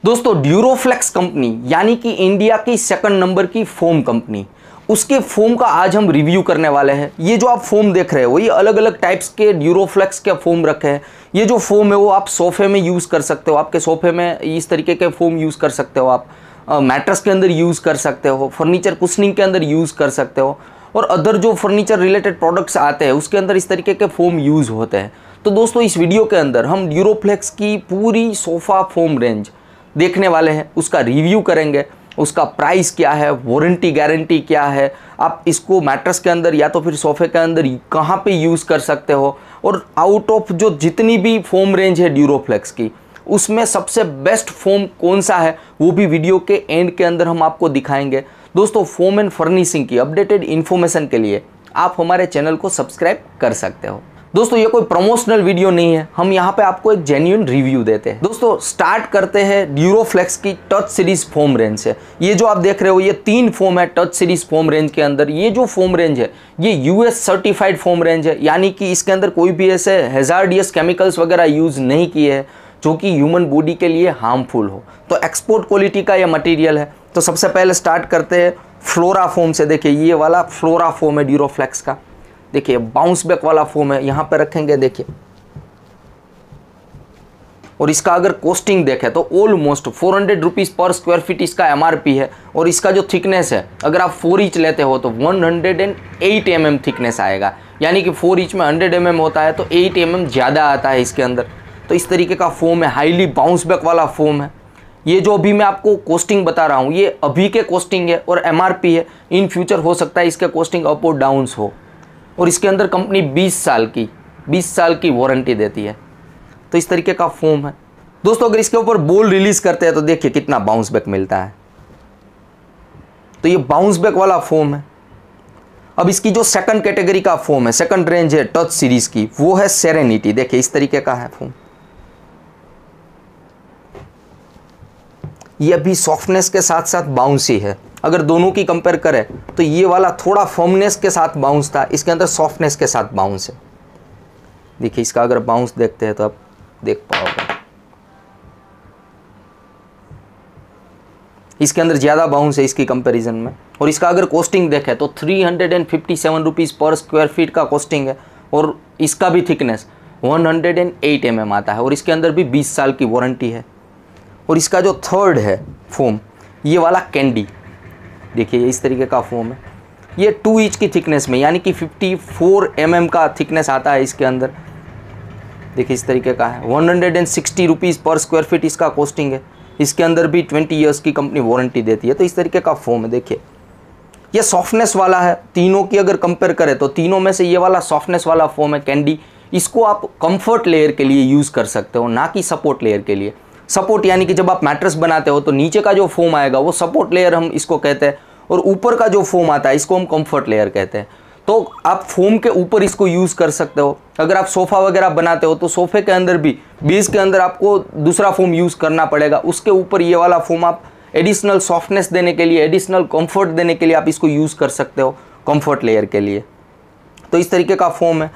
दोस्तों ड्यूरोफ्लेक्स कंपनी यानी कि इंडिया की सेकंड नंबर की फोम कंपनी, उसके फोम का आज हम रिव्यू करने वाले हैं। ये जो आप फोम देख रहे हो ये अलग अलग टाइप्स के ड्यूरोफ्लेक्स के फोम रखे हैं। ये जो फोम है वो आप सोफे में यूज़ कर सकते हो, आपके सोफे में इस तरीके के फोम यूज़ कर सकते हो, आप मैट्रेस के अंदर यूज़ कर सकते हो, फर्नीचर कुशनिंग के अंदर यूज़ कर सकते हो, और अदर जो फर्नीचर रिलेटेड प्रोडक्ट्स आते हैं उसके अंदर इस तरीके के फोम यूज़ होते हैं। तो दोस्तों इस वीडियो के अंदर हम ड्यूरोफ्लेक्स की पूरी सोफ़ा फोम रेंज देखने वाले हैं, उसका रिव्यू करेंगे, उसका प्राइस क्या है, वारंटी गारंटी क्या है, आप इसको मैट्रेस के अंदर या तो फिर सोफे के अंदर कहाँ पे यूज़ कर सकते हो, और आउट ऑफ जो जितनी भी फोम रेंज है ड्यूरोफ्लेक्स की उसमें सबसे बेस्ट फोम कौन सा है वो भी वीडियो के एंड के अंदर हम आपको दिखाएंगे। दोस्तों फोम एंड फर्निशिंग की अपडेटेड इन्फॉर्मेशन के लिए आप हमारे चैनल को सब्सक्राइब कर सकते हो। दोस्तों ये कोई प्रमोशनल वीडियो नहीं है, हम यहाँ पे आपको एक जेन्युइन रिव्यू देते हैं। दोस्तों स्टार्ट करते हैं ड्यूरोफ्लेक्स की टच सीरीज फोम रेंज से। ये जो आप देख रहे हो ये 3 फोम है टच सीरीज फोम रेंज के अंदर। ये जो फोम रेंज है ये यूएस सर्टिफाइड फोम रेंज है, यानी कि इसके अंदर कोई भी ऐसे हैजार्डियस केमिकल्स वगैरह यूज़ नहीं किए हैं जो कि ह्यूमन बॉडी के लिए हार्मफुल हो। तो एक्सपोर्ट क्वालिटी का ये मटेरियल है। तो सबसे पहले स्टार्ट करते हैं फ्लोरा फोम से। देखिए ये वाला फ्लोरा फोम है ड्यूरोफ्लेक्स का। देखिए बाउंस बैक वाला फोम है, यहाँ पे रखेंगे देखिए, और इसका अगर कॉस्टिंग देखें तो ऑलमोस्ट 400 रुपीज़ पर स्क्वायर फीट इसका एमआरपी है। और इसका जो थिकनेस है अगर आप 4 इंच लेते हो तो 108 mm थिकनेस आएगा, यानी कि 4 इंच में 100 mm होता है तो 8 mm ज़्यादा आता है इसके अंदर। तो इस तरीके का फोम है, हाईली बाउंस बैक वाला फोम है। ये जो अभी मैं आपको कॉस्टिंग बता रहा हूँ ये अभी के कॉस्टिंग है और एमआरपी है। इन फ्यूचर हो सकता है इसके कॉस्टिंग अप और डाउन्स हो। और इसके अंदर कंपनी 20 साल की वारंटी देती है। तो इस तरीके का फोम है। दोस्तों अगर इसके ऊपर बॉल रिलीज करते हैं तो देखिए कितना बाउंस बैक मिलता है। तो ये बाउंस बैक वाला फोम है। अब इसकी जो सेकंड कैटेगरी का फोम है, सेकंड रेंज है टच सीरीज की, वो है सेरेनिटी। देखिए इस तरीके का है फोम। ये भी सॉफ्टनेस के साथ साथ बाउंसी है। अगर दोनों की कंपेयर करें तो ये वाला थोड़ा फर्मनेस के साथ बाउंस था, इसके अंदर सॉफ्टनेस के साथ बाउंस है। देखिए इसका अगर बाउंस देखते हैं तो आप देख पाओगे इसके अंदर ज़्यादा बाउंस है इसकी कंपैरिजन में। और इसका अगर कॉस्टिंग देखें तो 357 रुपीज़ पर स्क्वायर फीट का कॉस्टिंग है। और इसका भी थिकनेस 108 mm आता है और इसके अंदर भी 20 साल की वारंटी है। और इसका जो थर्ड है फोम ये वाला कैंडी, देखिए इस तरीके का फोम है। ये 2 इंच की थिकनेस में, यानी कि 54 mm का थिकनेस आता है इसके अंदर। देखिए इस तरीके का है। 160 रुपीज़ पर स्क्वायर फीट इसका कॉस्टिंग है। इसके अंदर भी 20 ईयर्स की कंपनी वारंटी देती है। तो इस तरीके का फोम है। देखिए ये सॉफ्टनेस वाला है। तीनों की अगर कंपेयर करें तो तीनों में से ये वाला सॉफ्टनेस वाला फोम है कैंडी। इसको आप कंफर्ट लेयर के लिए यूज़ कर सकते हो, ना कि सपोर्ट लेयर के लिए। सपोर्ट यानी कि जब आप मैट्रेस बनाते हो तो नीचे का जो फोम आएगा वो सपोर्ट लेयर हम इसको कहते हैं, और ऊपर का जो फोम आता है इसको हम कंफर्ट लेयर कहते हैं। तो आप फोम के ऊपर इसको यूज़ कर सकते हो। अगर आप सोफ़ा वगैरह बनाते हो तो सोफ़े के अंदर भी बेस के अंदर आपको दूसरा फोम यूज़ करना पड़ेगा, उसके ऊपर ये वाला फोम आप एडिशनल सॉफ्टनेस देने के लिए, एडिशनल कंफर्ट देने के लिए आप इसको यूज़ कर सकते हो कंफर्ट लेयर के लिए। तो इस तरीके का फोम है।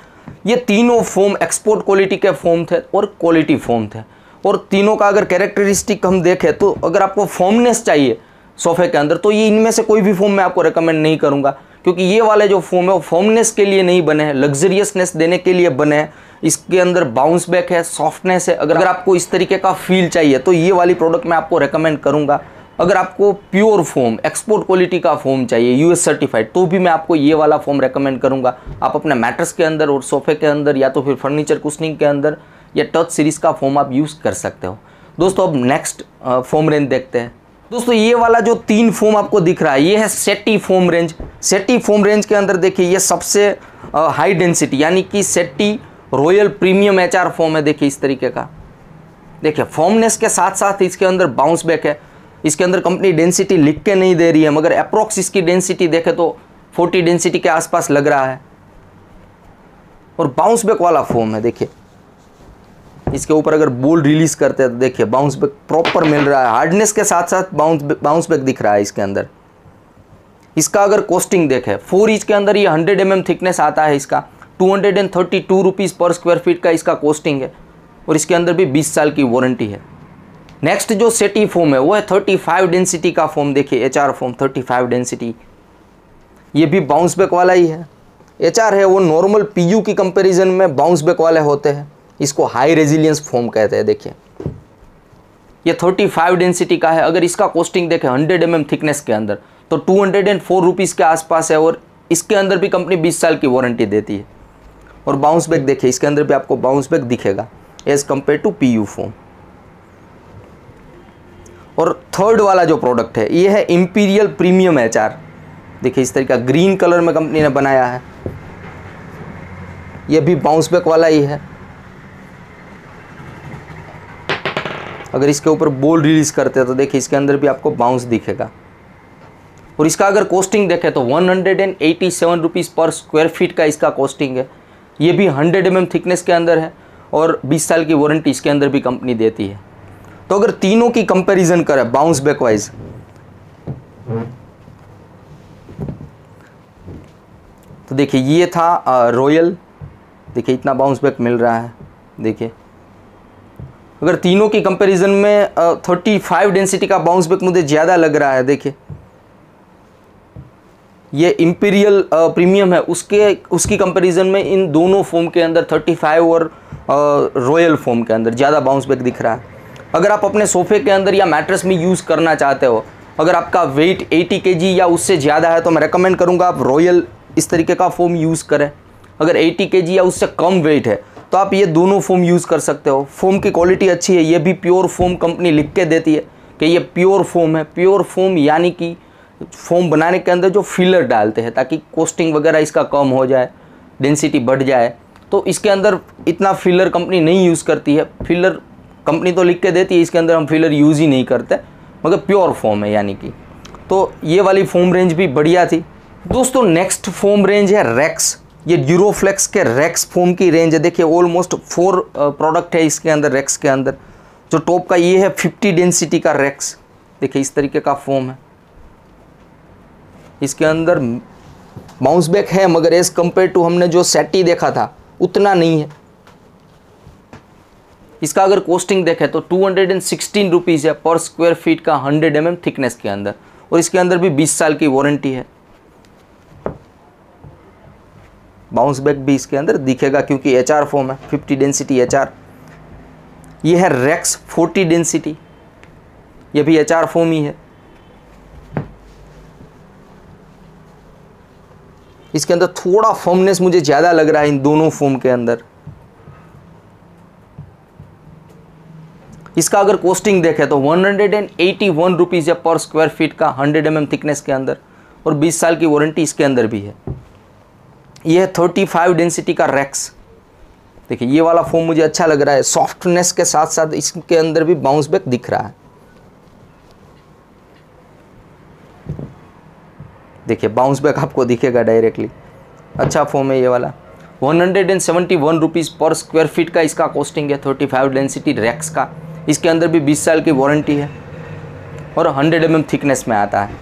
ये तीनों फोम एक्सपोर्ट क्वालिटी के फोम थे और क्वालिटी फोम थे। और तीनों का अगर कैरेक्टरिस्टिक हम देखें तो अगर आपको फॉर्मनेस चाहिए सोफे के अंदर तो ये इनमें से कोई भी फोम मैं आपको रेकमेंड नहीं करूंगा, क्योंकि ये वाले जो फोम है वो फॉर्मनेस के लिए नहीं बने हैं, लग्जरियसनेस देने के लिए बने हैं। इसके अंदर बाउंस बैक है, सॉफ्टनेस है। अगर आपको इस तरीके का फील चाहिए तो ये वाली प्रोडक्ट मैं आपको रेकमेंड करूंगा। अगर आपको प्योर फोम एक्सपोर्ट क्वालिटी का फोम चाहिए यूएस सर्टिफाइड तो भी मैं आपको ये वाला फोम रेकमेंड करूंगा। आप अपने मैट्रेस के अंदर और सोफे के अंदर या तो फिर फर्नीचर कुशनिंग के अंदर या टच सीरीज़ का फोम आप यूज़ कर सकते हो। दोस्तों अब नेक्स्ट फोम रेंज देखते हैं। दोस्तों ये वाला जो 3 फोम आपको दिख रहा है ये है सेटी फोम रेंज। सेटी फोम रेंज के अंदर देखिए ये सबसे हाई डेंसिटी यानी कि सेटी रॉयल प्रीमियम एचआर फोम है। देखिए इस तरीके का, देखिए फॉर्मनेस के साथ साथ इसके अंदर बाउंस बैक है। इसके अंदर कंपनी डेंसिटी लिख के नहीं दे रही है, मगर अप्रोक्स इसकी डेंसिटी देखें तो 40 डेंसिटी के आसपास लग रहा है। और बाउंस बैक वाला फोम है। देखिए इसके ऊपर अगर बॉल रिलीज करते हैं तो देखिए बाउंस बैक प्रॉपर मिल रहा है। हार्डनेस के साथ साथ बाउंस बैक दिख रहा है इसके अंदर। इसका अगर कॉस्टिंग देखें 4 इंच के अंदर ये 100 mm थिकनेस आता है इसका। 232 रुपीज़ पर स्क्वायर फीट का इसका कॉस्टिंग है। और इसके अंदर भी 20 साल की वारंटी है। नेक्स्ट जो सेटी फोम है वो है 35 डेंसिटी का फोम। देखिए HR फोम 35 डेंसिटी, ये भी बाउंस बैक वाला ही है। HR है वो नॉर्मल PU की कंपैरिजन में बाउंस बैक वाले होते हैं, इसको हाई रेजिलियंस फोम कहते हैं। देखिए ये 35 डेंसिटी का है। अगर इसका कॉस्टिंग देखें 100 mm थिकनेस के अंदर तो 204 रुपीज़ के आसपास है, और इसके अंदर भी कंपनी 20 साल की वारंटी देती है। और बाउंस बैक देखिए, इसके अंदर भी आपको बाउंस बैक दिखेगा as compare to PU foam. और थर्ड वाला जो प्रोडक्ट है ये है इंपीरियल प्रीमियम HR। देखिए इस तरीके का ग्रीन कलर में कंपनी ने बनाया है, ये भी बाउंस बैक वाला ही है। अगर इसके ऊपर बॉल रिलीज करते हैं तो देखिए इसके अंदर भी आपको बाउंस दिखेगा। और इसका अगर कॉस्टिंग देखें तो 187 रुपीज़ पर स्क्वायर फीट का इसका कॉस्टिंग है। ये भी 100 mm थिकनेस के अंदर है और 20 साल की वारंटी इसके अंदर भी कंपनी देती है। तो अगर तीनों की कंपैरिजन करें बाउंस बैक वाइज, तो देखिए ये था रॉयल, देखिए इतना बाउंस बैक मिल रहा है। देखिए अगर तीनों की कंपैरिजन में 35 डेंसिटी का बाउंस बैक मुझे ज़्यादा लग रहा है। देखिए ये इंपीरियल प्रीमियम है, उसकी कंपैरिजन में इन दोनों फोम के अंदर 35 और रॉयल फोम के अंदर ज़्यादा बाउंस बैक दिख रहा है। अगर आप अपने सोफे के अंदर या मैट्रेस में यूज़ करना चाहते हो, अगर आपका वेट 80 kg या उससे ज़्यादा है तो मैं रेकमेंड करूँगा आप रॉयल इस तरीके का फोम यूज़ करें। अगर 80 kg या उससे कम वेट है तो आप ये दोनों फोम यूज़ कर सकते हो। फोम की क्वालिटी अच्छी है, ये भी प्योर फोम कंपनी लिख के देती है कि ये प्योर फोम है। प्योर फोम यानी कि फोम बनाने के अंदर जो फिलर डालते हैं ताकि कॉस्टिंग वगैरह इसका कम हो जाए, डेंसिटी बढ़ जाए, तो इसके अंदर इतना फिलर कंपनी नहीं यूज़ करती है। फिलर कंपनी तो लिख के देती है, इसके अंदर हम फिलर यूज़ ही नहीं करते, मगर प्योर फोम है यानी कि। तो ये वाली फोम रेंज भी बढ़िया थी दोस्तों। नेक्स्ट फोम रेंज है रेक्स। ये ड्यूरोफ्लेक्स के रेक्स फोम की रेंज है। देखिए ऑलमोस्ट 4 प्रोडक्ट है इसके अंदर रेक्स के अंदर। जो टॉप का ये है 50 डेंसिटी का रेक्स। देखिए इस तरीके का फोम है, इसके अंदर बाउंस बैक है मगर एज कम्पेयर टू हमने जो सेटी देखा था उतना नहीं है। इसका अगर कॉस्टिंग देखें तो 216 रुपीज़ है पर स्क्वायर फीट का 100 mm थिकनेस के अंदर, और इसके अंदर भी 20 साल की वारंटी है। बाउंस बैक भी इसके अंदर दिखेगा क्योंकि HR फोम है, 50 डेंसिटी HR। ये है रेक्स 40 डेंसिटी, ये भी HR फोम ही है। इसके अंदर थोड़ा फर्मनेस मुझे ज़्यादा लग रहा है इन दोनों फोम के अंदर। इसका अगर कॉस्टिंग देखें तो 181 रुपीज़ है पर स्क्वायर फीट का 100 mm थिकनेस के अंदर, और 20 साल की वारंटी इसके अंदर भी है। यह है 35 डेंसिटी का रेक्स। देखिए ये वाला फोम मुझे अच्छा लग रहा है, सॉफ्टनेस के साथ साथ इसके अंदर भी बाउंस बैक दिख रहा है। देखिए बाउंस बैक आपको दिखेगा डायरेक्टली, अच्छा फोम है ये वाला। 171 रुपीज़ पर स्क्वायर फीट का इसका कॉस्टिंग है, 35 डेंसिटी रेक्स का। इसके अंदर भी 20 साल की वारंटी है और 100 mm थिकनेस में आता है।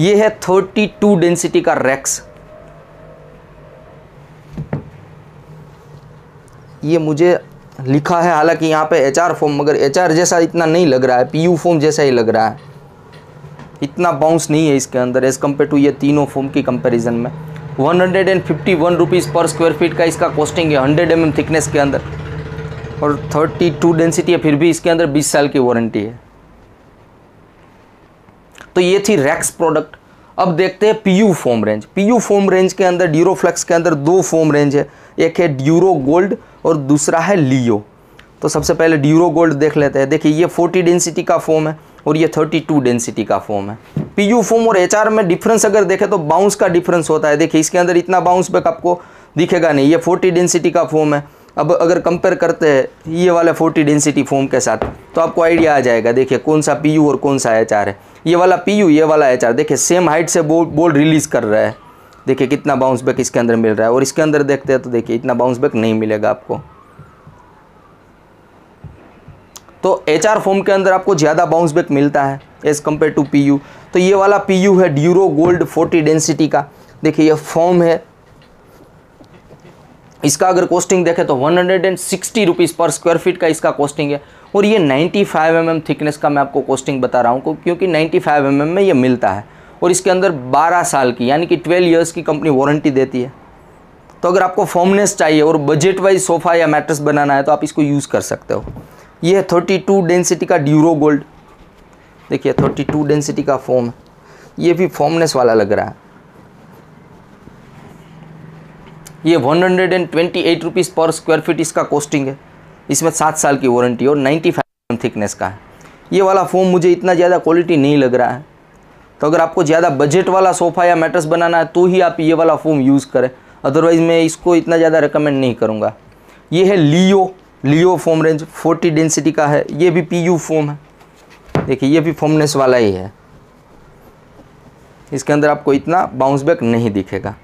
ये है 32 डेंसिटी का रेक्स। ये मुझे लिखा है हालांकि यहाँ पे HR फोम, मगर HR जैसा इतना नहीं लग रहा है, PU फोम जैसा ही लग रहा है। इतना बाउंस नहीं है इसके अंदर एज़ कम्पेयर टू ये तीनों फोम की कंपैरिजन में। 151 रुपीज़ पर स्क्वायर फीट का इसका कॉस्टिंग है 100 mm थिकनेस के अंदर, और 32 डेंसिटी है, फिर भी इसके अंदर 20 साल की वारंटी है। तो ये थी रेक्स प्रोडक्ट। अब देखते हैं PU foam range. PU foam range के अंदर ड्यूरोफ्लेक्स के अंदर 2 फोम रेंज है, एक है ड्यूरो गोल्ड और दूसरा है लियो। तो सबसे पहले ड्यूरो गोल्ड देख लेते हैं। देखिए ये 40 डेंसिटी का फोम है और ये 32 डेंसिटी का फोम है। PU फोम और HR में डिफरेंस अगर देखें तो बाउंस का डिफरेंस होता है। देखिए इसके अंदर इतना बाउंस बैक आपको दिखेगा नहीं, ये 40 डेंसिटी का फोम है। अब अगर कंपेयर करते हैं ये वाला 40 डेंसिटी फोम के साथ तो आपको आइडिया आ जाएगा। देखिए कौन सा PU और कौन सा HR है। ये वाला PU, ये वाला HR। देखिए सेम हाइट से बॉल रिलीज़ कर रहा है। देखिए कितना बाउंस बैक इसके अंदर मिल रहा है, और इसके अंदर देखते हैं तो देखिए इतना बाउंस बैक नहीं मिलेगा आपको। तो HR फोम के अंदर आपको ज़्यादा बाउंस बैक मिलता है एज़ कम्पेयर टू PU। तो ये वाला PU है ड्यूरो गोल्ड 40 डेंसिटी का। देखिए ये फोम है, इसका अगर कॉस्टिंग देखें तो 160 रुपीज़ पर स्क्वायर फीट का इसका कॉस्टिंग है। और ये 95 mm थिकनेस का मैं आपको कॉस्टिंग बता रहा हूँ, क्योंकि 95 mm में ये मिलता है। और इसके अंदर 12 साल की यानी कि 12 ईयर्स की कंपनी वारंटी देती है। तो अगर आपको फॉर्मनेस चाहिए और बजट वाइज सोफ़ा या मैट्रेस बनाना है तो आप इसको यूज़ कर सकते हो। ये है 32 डेंसिटी का ड्यूरो गोल्ड। देखिए 32 डेंसिटी का फोम है, ये भी फॉर्मनेस वाला लग रहा है। ये 128 रुपीज़ पर स्क्वायर फीट इसका कॉस्टिंग है। इसमें 7 साल की वारंटी और 95 mm थिकनेस का है। ये वाला फोम मुझे इतना ज़्यादा क्वालिटी नहीं लग रहा है। तो अगर आपको ज़्यादा बजट वाला सोफ़ा या मैट्रेस बनाना है तो ही आप ये वाला फोम यूज़ करें, अदरवाइज़ मैं इसको इतना ज़्यादा रिकमेंड नहीं करूँगा। ये है लियो फोम रेंज, 40 डेंसिटी का है। ये भी PU फोम है। देखिए ये भी फॉर्मनेस वाला ही है। इसके अंदर आपको इतना बाउंस बैक नहीं दिखेगा।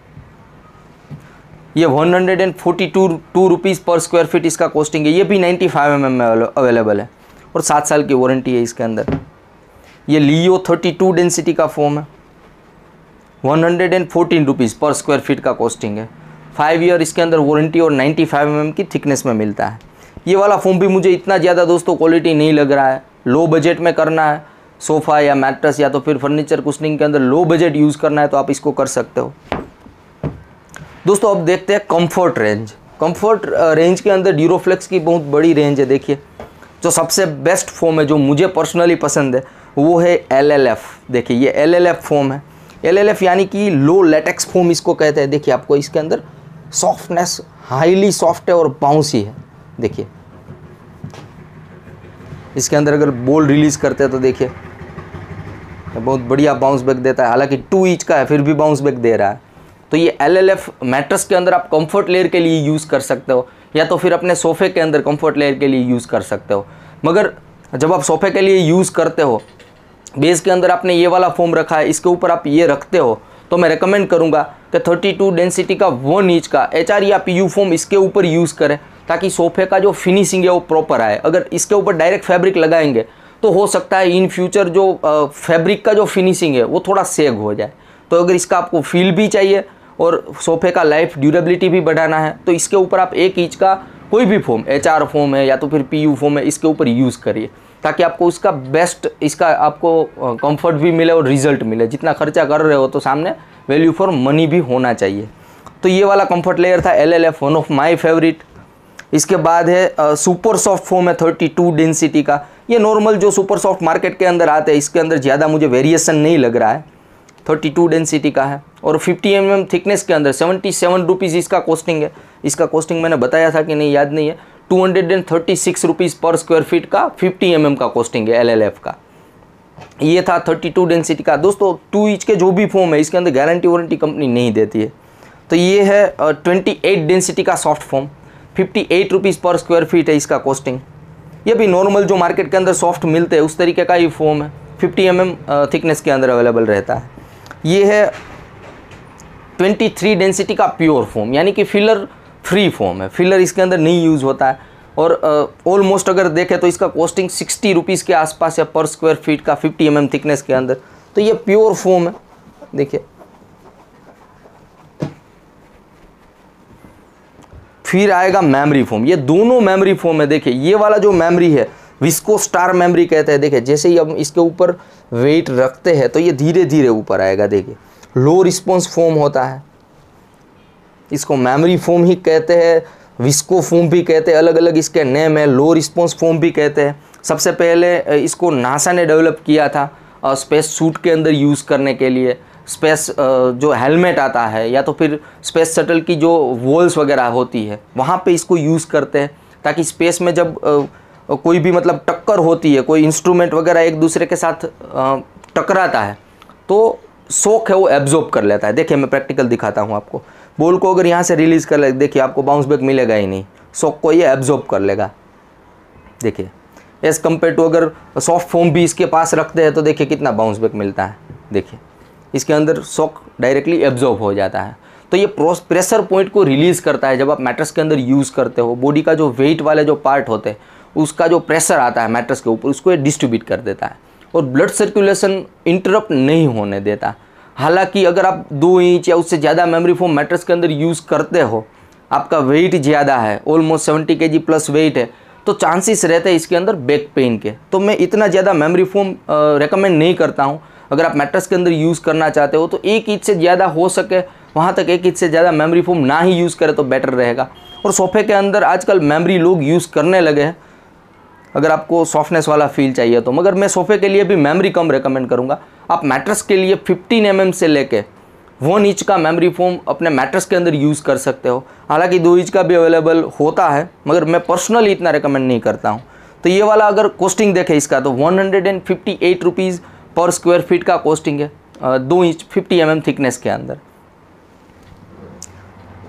ये 142 रुपीज़ पर स्क्वायर फीट इसका कॉस्टिंग है। ये भी 95 mm में अवेलेबल है और 7 साल की वारंटी है इसके अंदर। ये लियो 32 डेंसिटी का फोम है, 114 रुपीज़ पर स्क्वायर फीट का कॉस्टिंग है। 5 ईयर इसके अंदर वारंटी और 95 mm की थिकनेस में मिलता है। ये वाला फोम भी मुझे इतना ज़्यादा दोस्तों क्वालिटी नहीं लग रहा है। लो बजट में करना है सोफ़ा या मैट्रेस या तो फिर फर्नीचर कुशनिंग के अंदर लो बजट यूज़ करना है तो आप इसको कर सकते हो। दोस्तों अब देखते हैं कंफर्ट रेंज। कंफर्ट रेंज के अंदर ड्यूरोफ्लेक्स की बहुत बड़ी रेंज है। देखिए जो सबसे बेस्ट फोम है जो मुझे पर्सनली पसंद है वो है LLF। देखिए ये LLF फोम है। LLF यानी कि लो लेटेक्स फोम इसको कहते हैं। देखिए आपको इसके अंदर सॉफ्टनेस हाईली सॉफ्ट है और बाउंसी है। देखिए इसके अंदर अगर बॉल रिलीज़ करते हैं तो देखिए बहुत बढ़िया बाउंस बैक देता है। हालांकि 2 इंच का है फिर भी बाउंस बैक दे रहा है। तो ये LLF मैट्रेस के अंदर आप कंफर्ट लेयर के लिए यूज़ कर सकते हो या तो फिर अपने सोफ़े के अंदर कंफर्ट लेयर के लिए यूज़ कर सकते हो। मगर जब आप सोफ़े के लिए यूज़ करते हो, बेस के अंदर आपने ये वाला फोम रखा है, इसके ऊपर आप ये रखते हो, तो मैं रेकमेंड करूँगा कि 32 डेंसिटी का 1 इंच का HR या PU फोम इसके ऊपर यूज़ करें ताकि सोफ़े का जो फिनिशिंग है वो प्रॉपर आए। अगर इसके ऊपर डायरेक्ट फैब्रिक लगाएंगे तो हो सकता है इन फ्यूचर जो फैब्रिक का जो फिनिशिंग है वो थोड़ा सेग हो जाए। तो अगर इसका आपको फील भी चाहिए और सोफ़े का लाइफ ड्यूरेबिलिटी भी बढ़ाना है तो इसके ऊपर आप 1 इंच का कोई भी फोम, HR फोम है या तो फिर PU फोम है, इसके ऊपर यूज़ करिए ताकि आपको उसका बेस्ट इसका आपको कंफर्ट भी मिले और रिजल्ट मिले। जितना खर्चा कर रहे हो तो सामने वैल्यू फॉर मनी भी होना चाहिए। तो ये वाला कंफर्ट लेयर था LLF, one of my favourite. इसके बाद है सुपर सॉफ्ट फोम है 32 डेंसिटी का। ये नॉर्मल जो सुपर सॉफ्ट मार्केट के अंदर आते हैं, इसके अंदर ज़्यादा मुझे वेरिएशन नहीं लग रहा है। 32 डेंसिटी का है और 50 mm थिकनेस के अंदर 77 रुपीज़ इसका कॉस्टिंग है। इसका कॉस्टिंग मैंने बताया था कि नहीं, याद नहीं है। 236 रुपीज़ पर स्क्वायर फीट का 50 mm का कॉस्टिंग है LLF का। ये था 32 डेंसिटी का। दोस्तों 2 इंच के जो भी फोम है इसके अंदर गारंटी वारंटी कंपनी नहीं देती है। तो ये है 28 डेंसिटी का सॉफ्ट फोम, 58 रुपीज़ पर स्क्वायर फीट है इसका कॉस्टिंग। ये भी नॉर्मल जो मार्केट के अंदर सॉफ्ट मिलते हैं उस तरीके का ही फोम है, 50 mm थिकनेस के अंदर अवेलेबल रहता है। ये है 23 डेंसिटी का प्योर फोम यानी कि फिलर फ्री फोम है। फिलर इसके अंदर नहीं यूज़ होता है और ऑलमोस्ट अगर देखें तो इसका कॉस्टिंग 60 रुपीज़ के आसपास है पर स्क्वायर फीट का, 50 mm थिकनेस के अंदर। तो ये प्योर फोम है। देखिए फिर आएगा मेमरी फोम। ये दोनों मेमरी फोम है। देखिए ये वाला जो मेमरी है विस्को स्टार मेमरी कहते हैं। देखिए जैसे ही हम इसके ऊपर वेट रखते हैं तो ये धीरे धीरे ऊपर आएगा। देखिए लो रिस्पॉन्स फोम होता है, इसको मेमरी फोम ही कहते हैं, विस्को फोम भी कहते हैं, अलग अलग इसके नेम है। लो रिस्पॉन्स फोम भी कहते हैं। सबसे पहले इसको नासा ने डेवलप किया था स्पेस सूट के अंदर यूज़ करने के लिए। स्पेस जो हेलमेट आता है या तो फिर स्पेस शटल की जो वॉल्स वगैरह होती है वहाँ पे इसको यूज़ करते हैं ताकि स्पेस में जब कोई भी मतलब टक्कर होती है, कोई इंस्ट्रूमेंट वगैरह एक दूसरे के साथ टकराता है तो शॉक है वो एब्जॉर्ब कर लेता है। देखिए मैं प्रैक्टिकल दिखाता हूँ आपको। बॉल को अगर यहाँ से रिलीज़ कर ले, देखिए आपको बाउंस बैक मिलेगा ही नहीं, शॉक को ये एब्जॉर्ब कर लेगा। देखिए एज़ कम्पेयर टू अगर सॉफ्ट फोम भी इसके पास रखते हैं तो देखिए कितना बाउंस बैक मिलता है। देखिए इसके अंदर शॉक डायरेक्टली एब्जॉर्ब हो जाता है। तो ये प्रेशर पॉइंट को रिलीज़ करता है। जब आप मैट्रेस के अंदर यूज़ करते हो, बॉडी का जो वेट वाले जो पार्ट होते हैं उसका जो प्रेशर आता है मैट्रेस के ऊपर उसको ये डिस्ट्रीब्यूट कर देता है और ब्लड सर्कुलेशन इंटरप्ट नहीं होने देता। हालांकि अगर आप 2 इंच या उससे ज़्यादा मेमरी फोम मैट्रेस के अंदर यूज़ करते हो आपका वेट ज़्यादा है, ऑलमोस्ट 70 kg प्लस वेट है, तो चांसेस रहते हैं इसके अंदर बैक पेन के। तो मैं इतना ज़्यादा मेमोरी फोम रेकमेंड नहीं करता हूँ। अगर आप मैट्रेस के अंदर यूज़ करना चाहते हो तो 1 इंच से ज़्यादा हो सके वहाँ तक 1 इंच से ज़्यादा मेमोरी फोम ना ही यूज़ करें तो बेटर रहेगा। और सोफे के अंदर आजकल मेमोरी लोग यूज़ करने लगे हैं अगर आपको सॉफ्टनेस वाला फील चाहिए तो, मगर मैं सोफे के लिए भी मेमोरी कम रेकमेंड करूँगा। आप मैट्रेस के लिए 15 mm से लेके 1 इंच का मेमोरी फोम अपने मैट्रेस के अंदर यूज़ कर सकते हो। हालांकि 2 इंच का भी अवेलेबल होता है, मगर मैं पर्सनली इतना रेकमेंड नहीं करता हूँ। तो ये वाला अगर कॉस्टिंग देखें इसका तो 158 रुपीज़ पर स्क्वायर फीट का कॉस्टिंग है 2 इंच 50 mm थिकनेस के अंदर।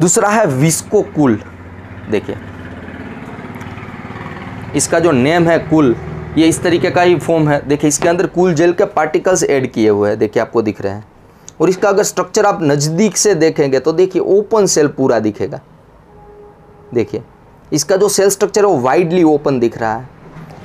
दूसरा है विस्को कूल। देखिए इसका जो नेम है कूल, ये इस तरीके का ही फोम है। देखिए इसके अंदर कूल जेल के पार्टिकल्स ऐड किए हुए हैं, देखिए आपको दिख रहे हैं। और इसका अगर स्ट्रक्चर आप नज़दीक से देखेंगे तो देखिए ओपन सेल पूरा दिखेगा। देखिए इसका जो सेल स्ट्रक्चर है वो वाइडली ओपन दिख रहा है।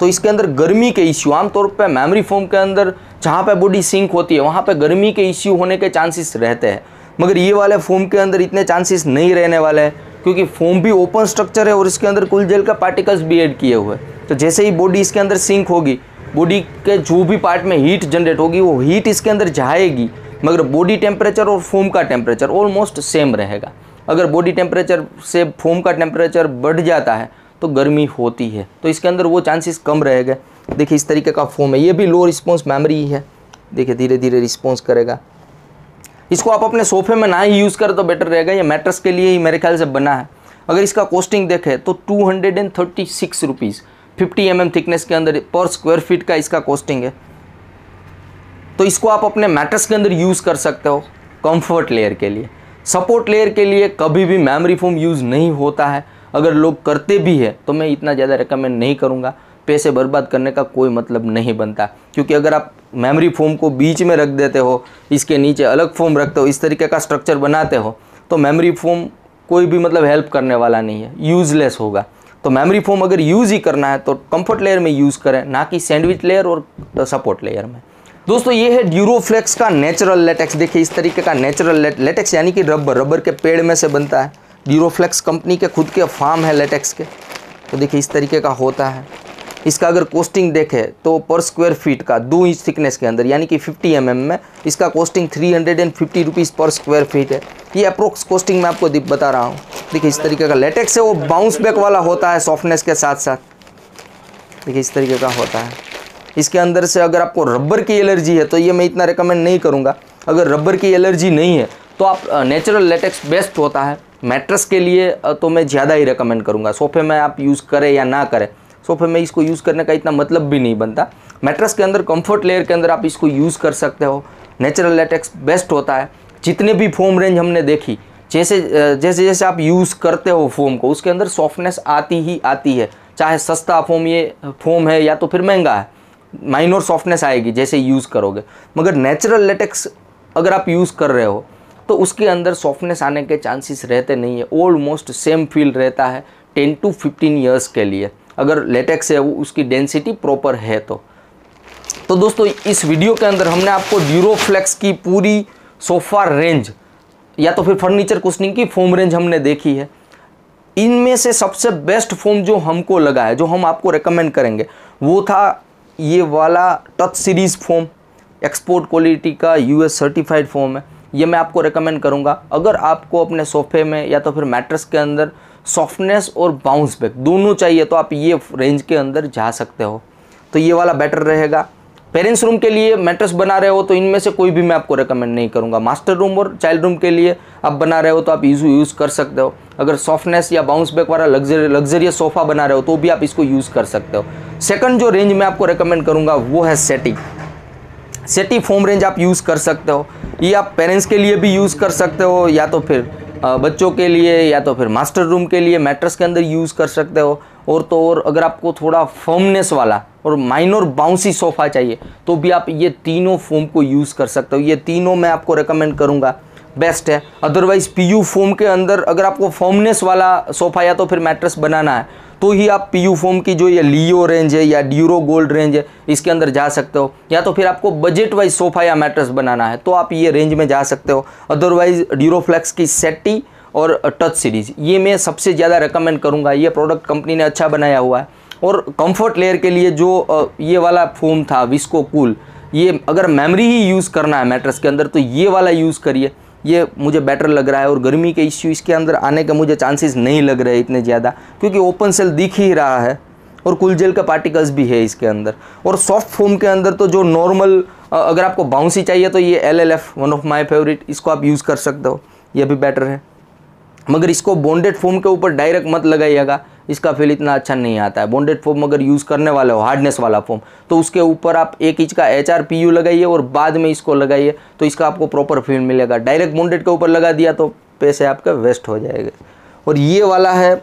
तो इसके अंदर गर्मी के इश्यू, आमतौर पे मेमोरी फोम के अंदर जहाँ पे बॉडी सिंक होती है वहाँ पे गर्मी के इश्यू होने के चांसेस रहते हैं, मगर ये वाले फोम के अंदर इतने चांसेस नहीं रहने वाले हैं, क्योंकि फोम भी ओपन स्ट्रक्चर है और इसके अंदर कूल जेल का पार्टिकल्स भी ऐड किए हुए हैं। तो जैसे ही बॉडी इसके अंदर सिंक होगी, बॉडी के जो भी पार्ट में हीट जनरेट होगी वो हीट इसके अंदर जाएगी, मगर बॉडी टेम्परेचर और फोम का टेम्परेचर ऑलमोस्ट सेम रहेगा। अगर बॉडी टेम्परेचर से फोम का टेम्परेचर बढ़ जाता है तो गर्मी होती है, तो इसके अंदर वो चांसेस कम रहेंगे। देखिए इस तरीके का फोम है, ये भी लो रिस्पॉन्स मेमोरी है। देखिए धीरे धीरे रिस्पॉन्स करेगा। इसको आप अपने सोफे में ना ही यूज़ करें तो बेटर रहेगा, ये मैट्रेस के लिए ही मेरे ख्याल से बना है। अगर इसका कॉस्टिंग देखें तो 236 रुपीज़ 50 mm थिकनेस के अंदर पर स्क्वायर फीट का इसका कॉस्टिंग है। तो इसको आप अपने मैट्रेस के अंदर यूज़ कर सकते हो कंफर्ट लेयर के लिए। सपोर्ट लेयर के लिए कभी भी मेमोरी फोम यूज़ नहीं होता है। अगर लोग करते भी है तो मैं इतना ज़्यादा रिकमेंड नहीं करूँगा, पैसे बर्बाद करने का कोई मतलब नहीं बनता। क्योंकि अगर आप मेमोरी फोम को बीच में रख देते हो, इसके नीचे अलग फोम रखते हो, इस तरीके का स्ट्रक्चर बनाते हो, तो मेमोरी फोम कोई भी मतलब हेल्प करने वाला नहीं है, यूज़लेस होगा। तो मेमोरी फोम अगर यूज़ ही करना है तो कंफर्ट लेयर में यूज़ करें, ना कि सैंडविच लेयर और सपोर्ट लेयर में। दोस्तों ये है ड्यूरोफ्लेक्स का नेचुरल लेटेक्स। देखिए इस तरीके का नेचुरल लेटेक्स यानी कि रबर के पेड़ में से बनता है। ड्यूरोफ्लेक्स कंपनी के खुद के फार्म है लेटेक्स के। तो देखिए इस तरीके का होता है। इसका अगर कॉस्टिंग देखें तो पर स्क्वायर फीट का 2 इंच थिकनेस के अंदर यानी कि 50 mm में इसका कॉस्टिंग 350 रुपीज़ पर स्क्वायर फीट है। ये अप्रोक्स कॉस्टिंग मैं आपको बता रहा हूँ। देखिए इस तरीके का लेटेक्स है, वो बाउंस बैक वाला होता है सॉफ्टनेस के साथ साथ। देखिए इस तरीके का होता है। इसके अंदर से अगर आपको रबर की एलर्जी है तो ये मैं इतना रिकमेंड नहीं करूँगा। अगर रबर की एलर्जी नहीं है तो आप नेचुरल लेटेक्स बेस्ट होता है। मैट्रेस के लिए तो मैं ज़्यादा ही रिकमेंड करूँगा। सोफे में आप यूज़ करें या ना करें, सोफे में इसको यूज़ करने का इतना मतलब भी नहीं बनता। मैट्रेस के अंदर कंफर्ट लेयर के अंदर आप इसको यूज़ कर सकते हो। नेचुरल लेटेक्स बेस्ट होता है। जितने भी फोम रेंज हमने देखी, जैसे जैसे आप यूज़ करते हो फोम को, उसके अंदर सॉफ्टनेस आती ही आती है। चाहे सस्ता फोम ये फोम है या तो फिर महंगा है, माइनर सॉफ्टनेस आएगी जैसे यूज़ करोगे। मगर नेचुरल लेटेक्स अगर आप यूज़ कर रहे हो तो उसके अंदर सॉफ्टनेस आने के चांसेस रहते नहीं है। ऑलमोस्ट सेम फील रहता है 10 to 15 ईयर्स के लिए, अगर लेटेक्स है वो उसकी डेंसिटी प्रॉपर है तो दोस्तों इस वीडियो के अंदर हमने आपको ड्यूरोफ्लेक्स की पूरी सोफ़ा रेंज या तो फिर फर्नीचर कुशनिंग की फोम रेंज हमने देखी है। इनमें से सबसे बेस्ट फोम जो हमको लगा है, जो हम आपको रेकमेंड करेंगे, वो था ये वाला touch series foam. Export quality का US सर्टिफाइड फोम है, ये मैं आपको रेकमेंड करूँगा। अगर आपको अपने सोफे में या तो फिर मैट्रेस के अंदर सॉफ्टनेस और बाउंस बैक दोनों चाहिए तो आप ये रेंज के अंदर जा सकते हो, तो ये वाला बेटर रहेगा। पेरेंट्स रूम के लिए मैट्रेस बना रहे हो तो इनमें से कोई भी मैं आपको रेकमेंड नहीं करूँगा। मास्टर रूम और चाइल्ड रूम के लिए आप बना रहे हो तो आप यूज़ कर सकते हो। अगर सॉफ्टनेस या बाउंस बैक वाला लग्जरियस सोफ़ा बना रहे हो तो भी आप इसको यूज़ कर सकते हो। सेकंड जो रेंज मैं आपको रेकमेंड करूँगा वो है सेटी फोम रेंज आप यूज़ कर सकते हो। ये आप पेरेंट्स के लिए भी यूज़ कर सकते हो, या तो फिर बच्चों के लिए, या तो फिर मास्टर रूम के लिए मैट्रेस के अंदर यूज़ कर सकते हो। और तो और अगर आपको थोड़ा फर्मनेस वाला और माइनर बाउंसी सोफ़ा चाहिए तो भी आप ये तीनों फोम को यूज़ कर सकते हो। ये तीनों मैं आपको रेकमेंड करूँगा, बेस्ट है। अदरवाइज़ PU फोम के अंदर अगर आपको फर्मनेस वाला सोफ़ा या तो फिर मैट्रेस बनाना है तो ही आप PU फोम की जो ये लियो रेंज है या ड्यूरो गोल्ड रेंज है इसके अंदर जा सकते हो। या तो फिर आपको बजट वाइज सोफ़ा या मैट्रेस बनाना है तो आप ये रेंज में जा सकते हो। अदरवाइज़ ड्यूरोफ्लेक्स की सेटी और टच सीरीज़, ये मैं सबसे ज़्यादा रिकमेंड करूँगा। ये प्रोडक्ट कंपनी ने अच्छा बनाया हुआ है। और कंफर्ट लेयर के लिए जो ये वाला फोम था विस्को कूल, ये अगर मेमोरी ही यूज़ करना है मैट्रेस के अंदर तो ये वाला यूज़ करिए, ये मुझे बेटर लग रहा है। और गर्मी के इश्यू इसके अंदर आने के मुझे चांसेस नहीं लग रहे इतने ज़्यादा, क्योंकि ओपन सेल दिख ही रहा है और कूल जेल का पार्टिकल्स भी है इसके अंदर। और सॉफ्ट फोम के अंदर तो जो नॉर्मल, अगर आपको बाउंसी चाहिए तो ये LLF, one of my favourite, इसको आप यूज़ कर सकते हो, ये भी बेटर है। मगर इसको बॉन्डेड फोम के ऊपर डायरेक्ट मत लगाइएगा, इसका फील इतना अच्छा नहीं आता है। बॉन्डेड फोम अगर यूज़ करने वाले हो, हार्डनेस वाला फोम, तो उसके ऊपर आप 1 इंच का HRPU लगाइए और बाद में इसको लगाइए, तो इसका आपको प्रॉपर फील मिलेगा। डायरेक्ट बॉन्डेड के ऊपर लगा दिया तो पैसे आपके वेस्ट हो जाएंगे। और ये वाला है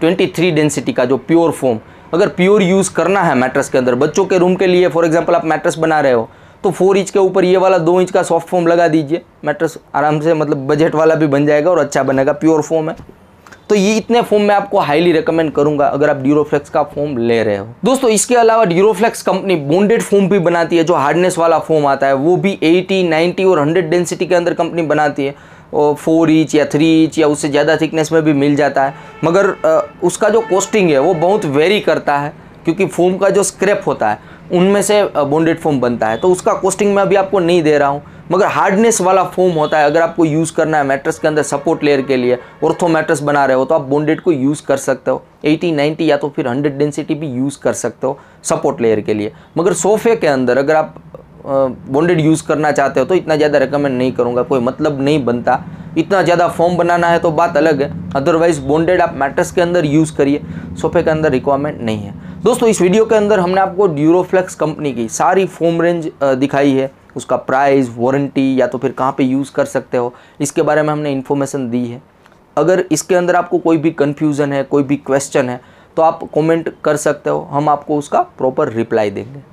23 डेंसिटी का जो प्योर फोम, अगर प्योर यूज़ करना है मैट्रेस के अंदर, बच्चों के रूम के लिए फॉर एग्जांपल आप मैट्रेस बना रहे हो तो 4 इंच के ऊपर ये वाला 2 इंच का सॉफ्ट फोम लगा दीजिए, मैट्रेस आराम से मतलब बजट वाला भी बन जाएगा और अच्छा बनेगा, प्योर फोम है। तो ये इतने फोम मैं आपको हाईली रिकमेंड करूंगा अगर आप ड्यूरोफ्लेक्स का फोम ले रहे हो। दोस्तों इसके अलावा ड्यूरोफ्लेक्स कंपनी बॉन्डेड फोम भी बनाती है, जो हार्डनेस वाला फोम आता है वो भी 80, 90 और 100 डेंसिटी के अंदर कंपनी बनाती है। और 4 इंच या 3 इंच या उससे ज़्यादा थिकनेस में भी मिल जाता है, मगर उसका जो कॉस्टिंग है वो बहुत वेरी करता है, क्योंकि फोम का जो स्क्रैप होता है उनमें से बॉन्डेड फोम बनता है, तो उसका कॉस्टिंग मैं अभी आपको नहीं दे रहा हूँ। मगर हार्डनेस वाला फोम होता है, अगर आपको यूज़ करना है मैट्रेस के अंदर सपोर्ट लेयर के लिए, ऑर्थो मैट्रेस बना रहे हो तो आप बॉन्डेड को यूज़ कर सकते हो। 80, 90 या तो फिर 100 डेंसिटी भी यूज़ कर सकते हो सपोर्ट लेयर के लिए। मगर सोफे के अंदर अगर आप बॉन्डेड यूज़ करना चाहते हो तो इतना ज़्यादा रिकमेंड नहीं करूँगा, कोई मतलब नहीं बनता। इतना ज़्यादा फोम बनाना है तो बात अलग है, अदरवाइज़ बॉन्डेड आप मैट्रेस के अंदर यूज़ करिए, सोफे के अंदर रिक्वायरमेंट नहीं है। दोस्तों इस वीडियो के अंदर हमने आपको ड्यूरोफ्लेक्स कंपनी की सारी फोम रेंज दिखाई है, उसका प्राइस, वारंटी या तो फिर कहाँ पे यूज़ कर सकते हो, इसके बारे में हमने इन्फॉर्मेशन दी है। अगर इसके अंदर आपको कोई भी कन्फ्यूज़न है, कोई भी क्वेश्चन है तो आप कमेंट कर सकते हो, हम आपको उसका प्रॉपर रिप्लाई देंगे।